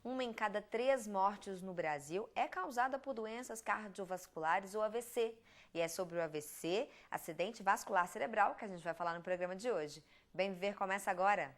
Uma em cada 3 mortes no Brasil é causada por doenças cardiovasculares ou AVC. E é sobre o AVC, acidente vascular cerebral, que a gente vai falar no programa de hoje. Bem Viver começa agora!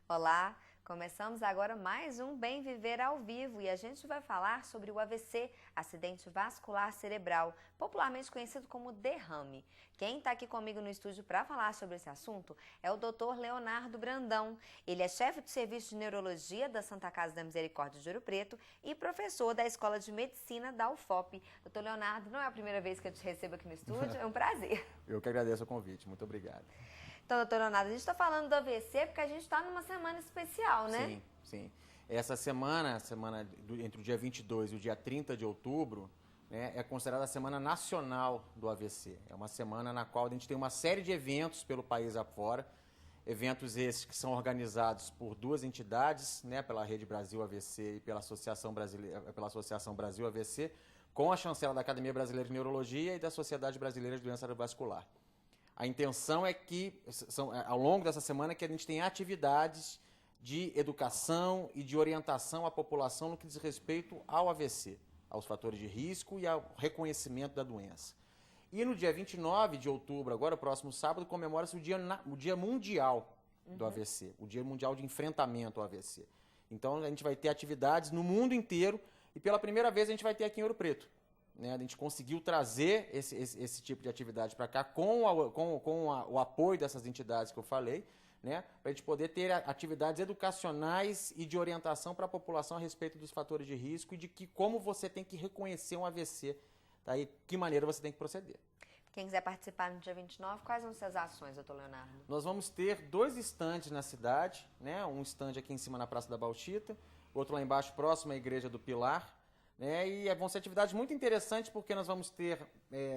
Olá, começamos agora mais um Bem Viver ao vivo e a gente vai falar sobre o AVC, acidente vascular cerebral, popularmente conhecido como derrame. Quem está aqui comigo no estúdio para falar sobre esse assunto é o Dr. Leonardo Brandão. Ele é chefe do Serviço de Neurologia da Santa Casa da Misericórdia de Ouro Preto e professor da Escola de Medicina da UFOP. Dr. Leonardo, não é a primeira vez que eu te recebo aqui no estúdio, é um prazer. Eu que agradeço o convite, muito obrigado. Então, doutor Leonardo, a gente está falando do AVC porque a gente está numa semana especial, né? Sim, sim. Essa semana entre o dia 22 e o dia 30 de outubro, né, é considerada a Semana Nacional do AVC. É uma semana na qual a gente tem uma série de eventos pelo país afora, eventos esses que são organizados por duas entidades, né, pela Rede Brasil AVC e pela Associação Brasil AVC, com a chancela da Academia Brasileira de Neurologia e da Sociedade Brasileira de Doença Vascular. A intenção é que, ao longo dessa semana, que a gente tenha atividades de educação e de orientação à população no que diz respeito ao AVC, aos fatores de risco e ao reconhecimento da doença. E no dia 29 de outubro, agora, próximo sábado, comemora-se o Dia Mundial do AVC, o Dia Mundial de Enfrentamento ao AVC. Então, a gente vai ter atividades no mundo inteiro e, pela primeira vez, a gente vai ter aqui em Ouro Preto. Né, a gente conseguiu trazer esse tipo de atividade para cá com o apoio dessas entidades que eu falei, né, para a gente poder ter atividades educacionais e de orientação para a população a respeito dos fatores de risco e de como você tem que reconhecer um AVC, tá, e que maneira você tem que proceder. Quem quiser participar no dia 29, quais vão ser as ações, doutor Leonardo? Nós vamos ter 2 estandes na cidade, né, um estande aqui em cima na Praça da Bauxita, outro lá embaixo próximo à Igreja do Pilar. E vão ser atividades muito interessantes porque nós vamos ter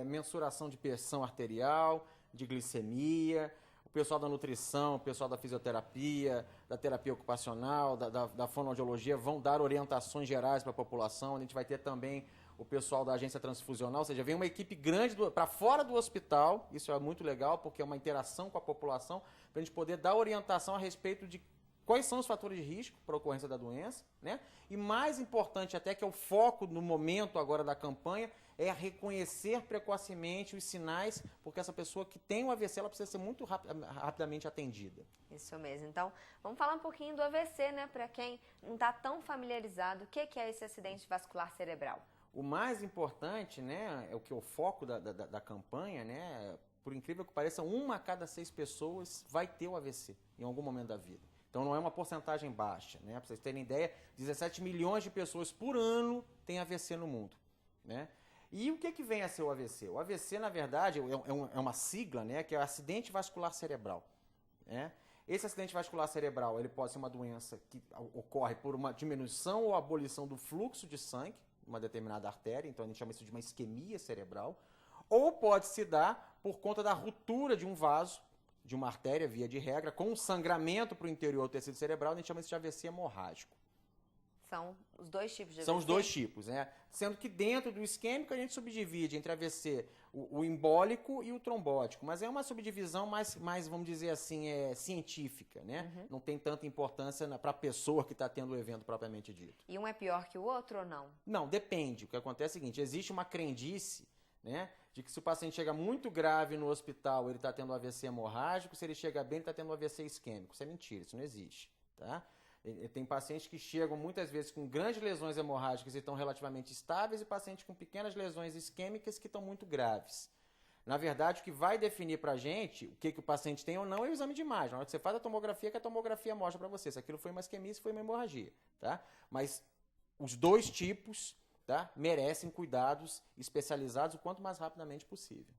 mensuração de pressão arterial, de glicemia, o pessoal da nutrição, o pessoal da fisioterapia, da terapia ocupacional, da fonoaudiologia vão dar orientações gerais para a população. A gente vai ter também o pessoal da agência transfusional, ou seja, vem uma equipe grande para fora do hospital, isso é muito legal porque é uma interação com a população, para a gente poder dar orientação a respeito de quais são os fatores de risco para a ocorrência da doença, né? E mais importante até, que é o foco no momento agora da campanha, é reconhecer precocemente os sinais, porque essa pessoa que tem o AVC, ela precisa ser muito rapidamente atendida. Isso mesmo. Então, vamos falar um pouquinho do AVC, né? Para quem não está tão familiarizado, o que é esse acidente vascular cerebral? O mais importante, né, é o foco da campanha, né? Por incrível que pareça, 1 a cada 6 pessoas vai ter o AVC em algum momento da vida. Então não é uma porcentagem baixa, né? Para vocês terem ideia, 17 milhões de pessoas por ano têm AVC no mundo, né? E o que vem a ser o AVC? O AVC, na verdade, é uma sigla, né? Que é o acidente vascular cerebral, né? Esse acidente vascular cerebral, ele pode ser uma doença que ocorre por uma diminuição ou abolição do fluxo de sangue, uma determinada artéria, então a gente chama isso de uma isquemia cerebral, ou pode se dar por conta da ruptura de um vaso, de uma artéria, via de regra, com um sangramento para o interior do tecido cerebral, a gente chama isso de AVC hemorrágico. São os 2 tipos de AVC? São os 2 tipos, né? Sendo que dentro do isquêmico a gente subdivide entre AVC, o embólico e o trombótico, mas é uma subdivisão mais vamos dizer assim, científica, né? Não tem tanta importância para a pessoa que está tendo o evento propriamente dito. E um é pior que o outro ou não? Não, depende. O que acontece é o seguinte, existe uma crendice, né, de que se o paciente chega muito grave no hospital, ele está tendo AVC hemorrágico, se ele chega bem, ele está tendo AVC isquêmico. Isso é mentira, isso não existe, tá? Tem pacientes que chegam muitas vezes com grandes lesões hemorrágicas e estão relativamente estáveis e pacientes com pequenas lesões isquêmicas que estão muito graves. Na verdade, o que vai definir para a gente o que o paciente tem ou não é o exame de imagem. Na hora que você faz a tomografia, que a tomografia mostra para você se aquilo foi uma isquemia, se foi uma hemorragia, tá? Mas os 2 tipos, tá, merecem cuidados especializados o quanto mais rapidamente possível.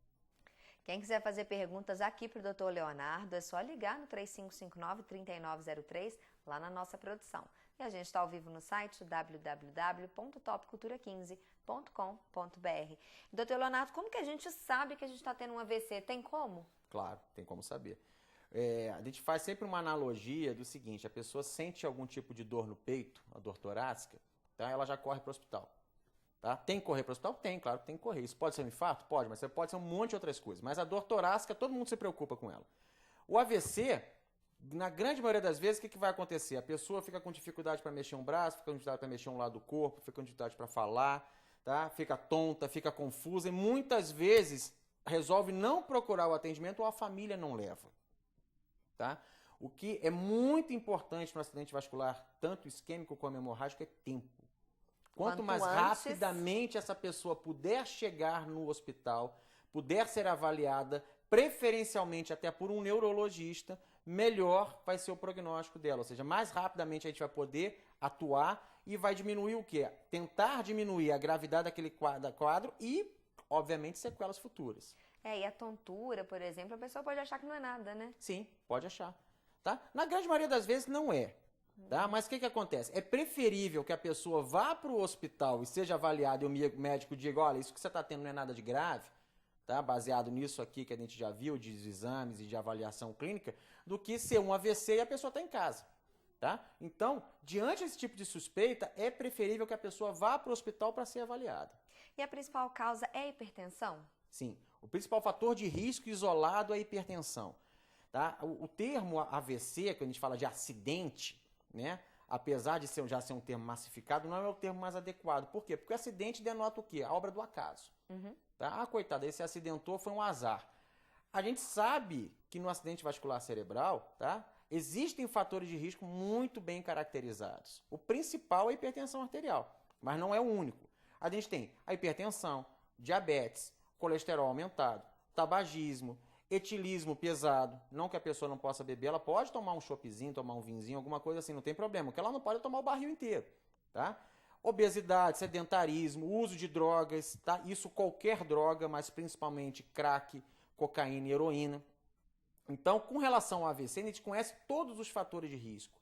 Quem quiser fazer perguntas aqui para o Dr. Leonardo, é só ligar no 3559-3903, lá na nossa produção. E a gente está ao vivo no site www.topcultura15.com.br. Dr. Leonardo, como que a gente sabe que a gente está tendo um AVC? Tem como? Claro, tem como saber. A gente faz sempre uma analogia do seguinte, a pessoa sente algum tipo de dor no peito, a dor torácica, tá? Ela já corre para o hospital. Tá? Tem que correr para o hospital? Tem, claro que tem que correr. Isso pode ser um infarto? Pode, mas pode ser um monte de outras coisas. Mas a dor torácica, todo mundo se preocupa com ela. O AVC, na grande maioria das vezes, o que vai acontecer? A pessoa fica com dificuldade para mexer um braço, fica com dificuldade para mexer um lado do corpo, fica com dificuldade para falar, tá? Fica tonta, fica confusa e muitas vezes resolve não procurar o atendimento ou a família não leva. Tá? O que é muito importante no acidente vascular, tanto isquêmico como hemorrágico, é tempo. Quanto mais rapidamente essa pessoa puder chegar no hospital, puder ser avaliada, preferencialmente até por um neurologista, melhor vai ser o prognóstico dela. Ou seja, mais rapidamente a gente vai poder atuar e vai diminuir o quê? Tentar diminuir a gravidade daquele quadro e, obviamente, sequelas futuras. E a tontura, por exemplo, a pessoa pode achar que não é nada, né? Sim, pode achar. Tá? Na grande maioria das vezes não é. Tá? Mas o que acontece? É preferível que a pessoa vá para o hospital e seja avaliada e o médico diga, olha, isso que você está tendo não é nada de grave, tá? Baseado nisso aqui que a gente já viu, de exames e de avaliação clínica, do que ser um AVC e a pessoa está em casa. Tá? Então, diante desse tipo de suspeita, é preferível que a pessoa vá para o hospital para ser avaliada. E a principal causa é a hipertensão? Sim. O principal fator de risco isolado é a hipertensão. Tá? O termo AVC, que a gente fala de acidente, né? Apesar de já ser um termo massificado, não é o termo mais adequado. Por quê? Porque o acidente denota o quê? A obra do acaso. Tá? Coitada, esse acidentou, foi um azar. A gente sabe que no acidente vascular cerebral, tá? Existem fatores de risco muito bem caracterizados. O principal é a hipertensão arterial, mas não é o único. A gente tem a hipertensão, diabetes, colesterol aumentado, tabagismo, etilismo pesado, não que a pessoa não possa beber, ela pode tomar um choppzinho, tomar um vinzinho, alguma coisa assim, não tem problema, porque ela não pode tomar o barril inteiro, tá? Obesidade, sedentarismo, uso de drogas, tá? Isso qualquer droga, mas principalmente crack, cocaína e heroína. Então, com relação ao AVC, a gente conhece todos os fatores de risco.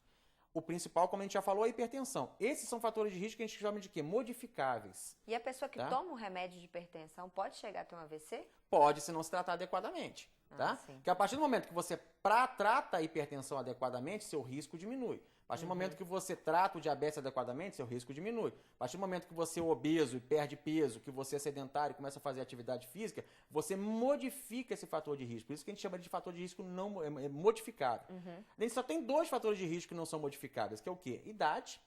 O principal, como a gente já falou, é a hipertensão. Esses são fatores de risco que a gente chama de quê? Modificáveis. E a pessoa que toma um remédio de hipertensão pode chegar a ter um AVC? Pode, se não se tratar adequadamente. Tá? Porque a partir do momento que você trata a hipertensão adequadamente, seu risco diminui. A partir do momento que você trata o diabetes adequadamente, seu risco diminui. A partir do momento que você é obeso e perde peso, que você é sedentário e começa a fazer atividade física, você modifica esse fator de risco. Por isso que a gente chama de fator de risco não modificável. A gente só tem 2 fatores de risco que não são modificáveis, que é o quê? Idade.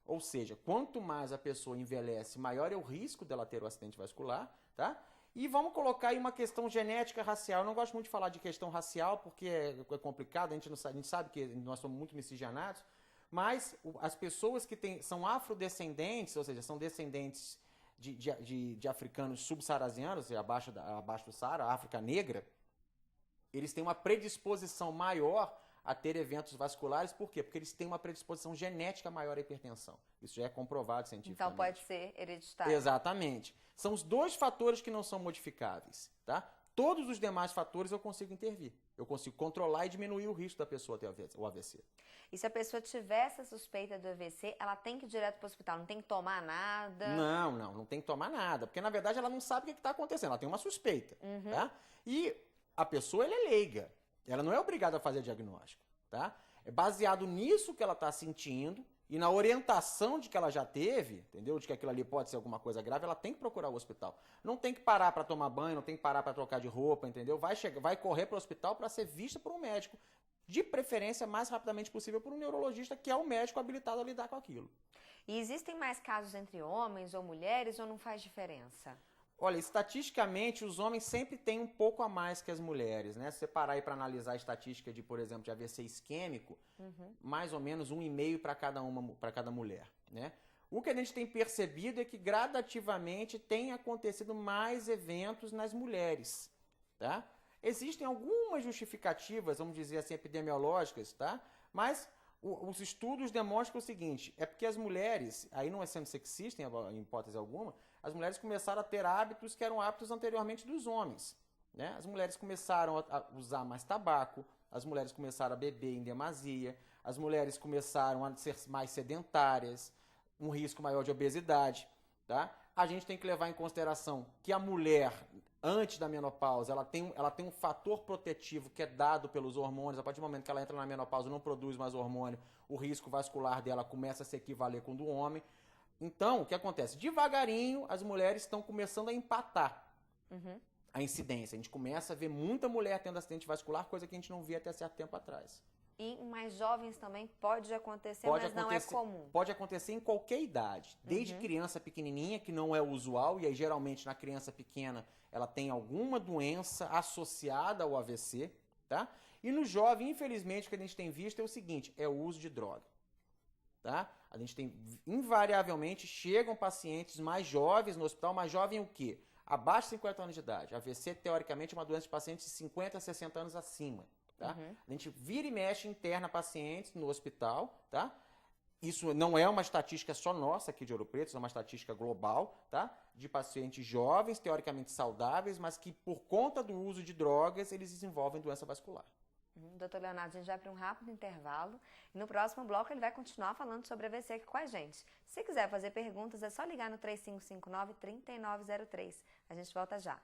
Ou seja, quanto mais a pessoa envelhece, maior é o risco dela ter o acidente vascular, tá? E vamos colocar aí uma questão genética racial. Eu não gosto muito de falar de questão racial porque é complicado, a gente sabe que nós somos muito miscigenados, mas as pessoas que são afrodescendentes, ou seja, são descendentes de africanos subsaarianos, abaixo do Saara, a África negra, eles têm uma predisposição maior a ter eventos vasculares. Por quê? Porque eles têm uma predisposição genética maior à hipertensão. Isso já é comprovado cientificamente. Então pode ser hereditário. Exatamente. São os 2 fatores que não são modificáveis, tá? Todos os demais fatores eu consigo intervir. Eu consigo controlar e diminuir o risco da pessoa ter o AVC. E se a pessoa tiver essa suspeita do AVC, ela tem que ir direto para o hospital, não tem que tomar nada? Não tem que tomar nada, porque na verdade ela não sabe o que está acontecendo, ela tem uma suspeita, tá? E a pessoa, ela é leiga, ela não é obrigada a fazer diagnóstico, tá? É baseado nisso que ela está sentindo e na orientação de que ela já teve, entendeu? De que aquilo ali pode ser alguma coisa grave, ela tem que procurar o hospital. Não tem que parar para tomar banho, não tem que parar para trocar de roupa, entendeu? Vai correr para o hospital para ser vista por um médico, de preferência mais rapidamente possível por um neurologista, que é o médico habilitado a lidar com aquilo. E existem mais casos entre homens ou mulheres ou não faz diferença? Olha, estatisticamente, os homens sempre têm um pouco a mais que as mulheres, né? Se você parar aí para analisar a estatística de, por exemplo, de AVC isquêmico, mais ou menos 1,5 para cada mulher, né? O que a gente tem percebido é que gradativamente tem acontecido mais eventos nas mulheres, tá? Existem algumas justificativas, vamos dizer assim, epidemiológicas, tá? Mas os estudos demonstram o seguinte, é porque as mulheres, aí não é sendo sexista em hipótese alguma, as mulheres começaram a ter hábitos que eram hábitos anteriormente dos homens, né? As mulheres começaram a usar mais tabaco, as mulheres começaram a beber em demasia, as mulheres começaram a ser mais sedentárias, um risco maior de obesidade, tá? A gente tem que levar em consideração que a mulher, antes da menopausa, ela tem um fator protetivo que é dado pelos hormônios. A partir do momento que ela entra na menopausa, não produz mais hormônio, o risco vascular dela começa a se equivaler com o do homem. Então, o que acontece? Devagarinho, as mulheres estão começando a empatar a incidência. A gente começa a ver muita mulher tendo acidente vascular, coisa que a gente não via até certo tempo atrás. E em mais jovens também pode acontecer, mas não é comum. Pode acontecer em qualquer idade. Desde criança pequenininha, que não é usual, e aí geralmente na criança pequena ela tem alguma doença associada ao AVC, tá? E no jovem, infelizmente, o que a gente tem visto é o seguinte, é o uso de droga, tá? A gente tem, invariavelmente, chegam pacientes mais jovens no hospital, mais jovem o quê? Abaixo de 50 anos de idade. AVC, teoricamente, é uma doença de pacientes de 50 a 60 anos acima. Tá? A gente vira e mexe, interna pacientes no hospital, tá? Isso não é uma estatística só nossa aqui de Ouro Preto, isso é uma estatística global, tá? De pacientes jovens, teoricamente saudáveis, mas que por conta do uso de drogas, eles desenvolvem doença vascular. Doutor Leonardo, a gente vai para um rápido intervalo e no próximo bloco ele vai continuar falando sobre AVC aqui com a gente. Se quiser fazer perguntas, é só ligar no 3559-3903. A gente volta já.